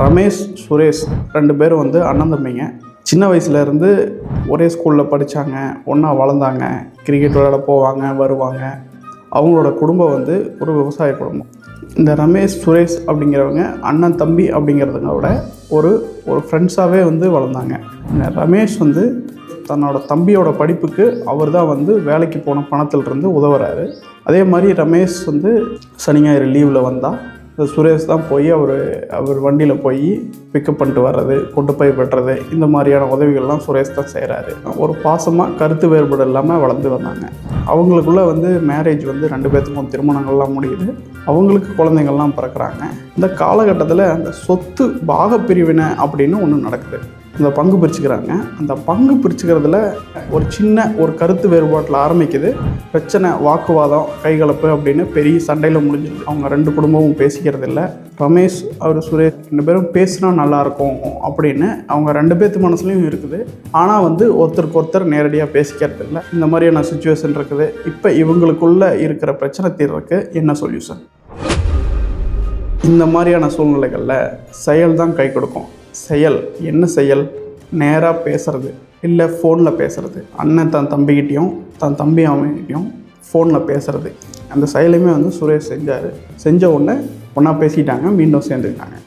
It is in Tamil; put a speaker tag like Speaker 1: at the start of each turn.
Speaker 1: ரமேஷ், சுரேஷ் 2 பேரும் வந்து அண்ணன் தம்பிங்க. சின்ன வயசுலேருந்து ஒரே ஸ்கூலில் படித்தாங்க, ஒன்றா வளர்ந்தாங்க, கிரிக்கெட் விளையாட போவாங்க, வருவாங்க. அவங்களோட குடும்பம் வந்து ஒரு விவசாய குடும்பம். இந்த ரமேஷ், சுரேஷ் அப்படிங்கிறவங்க அண்ணன் தம்பி அப்படிங்கிறதுங்க விட ஒரு ஃப்ரெண்ட்ஸாகவே வந்து வளர்ந்தாங்க. இந்த ரமேஷ் வந்து தன்னோட தம்பியோட படிப்புக்கு அவர் தான் வந்து வேலைக்கு போன பணத்திலிருந்து உதவுறாரு. அதே மாதிரி ரமேஷ் வந்து சனி ஞாயிறு லீவில் வந்தால் சுரேஷ் தான் போய் அவர் வண்டியில் போய் பிக்கப் பண்ணிட்டு வர்றது, கொண்டு போய் வெட்டுறது, இந்த மாதிரியான உதவிகள்லாம் சுரேஷ் தான் செய்கிறாரு. ஒரு பாசமாக கருத்து வேறுபாடு இல்லாமல் வளர்ந்து வந்தாங்க. அவங்களுக்குள்ளே வந்து மேரேஜ் வந்து 2 பேர்த்துக்கும் திருமணங்கள்லாம் முடியுது. அவங்களுக்கு குழந்தைங்கள்லாம் பிறக்கிறாங்க. இந்த காலகட்டத்தில் அந்த சொத்து பாகப்பிரிவினை அப்படின்னு ஒன்று நடக்குது. இந்த பங்கு பிரிச்சுக்கிறாங்க. அந்த பங்கு பிரிச்சுக்கிறதுல ஒரு கருத்து வேறுபாட்டில் ஆரம்பிக்குது. பிரச்சனை, வாக்குவாதம், கைகலப்பு அப்படின்னு பெரிய சண்டையில் முடிஞ்சிருது. அவங்க 2 குடும்பமும் பேசிக்கிறது இல்லை. ரமேஷ் சுரேஷ் 2 பேரும் பேசினா நல்லாயிருக்கும் அப்படின்னு அவங்க 2 பேர்த்து மனசுலையும் இருக்குது. ஆனால் வந்து ஒருத்தருக்கு ஒருத்தர் நேரடியாக பேசிக்கிறது இல்லை. இந்த மாதிரியான சுச்சுவேஷன் இருக்குது. இப்போ இவங்களுக்குள்ளே இருக்கிற பிரச்சனை தீர்றதுக்கு என்ன சொல்யூஷன்? இந்த மாதிரியான சூழ்நிலைகளில் செயல் தான் கை கொடுக்கும். செயல் என்ன செயல்? நேராக பேசுகிறது, இல்லை ஃபோனில் பேசுகிறது. அண்ணன் தன் தம்பிக்கிட்டேயும் தன் தம்பி அவன்கிட்டையும் ஃபோனில் பேசுகிறது. அந்த செயலையுமே வந்து சுரேஷ் செஞ்சார். செஞ்ச உடனே ஒன்றா பேசிட்டாங்க, மீண்டும் சேர்ந்துக்கிட்டாங்க.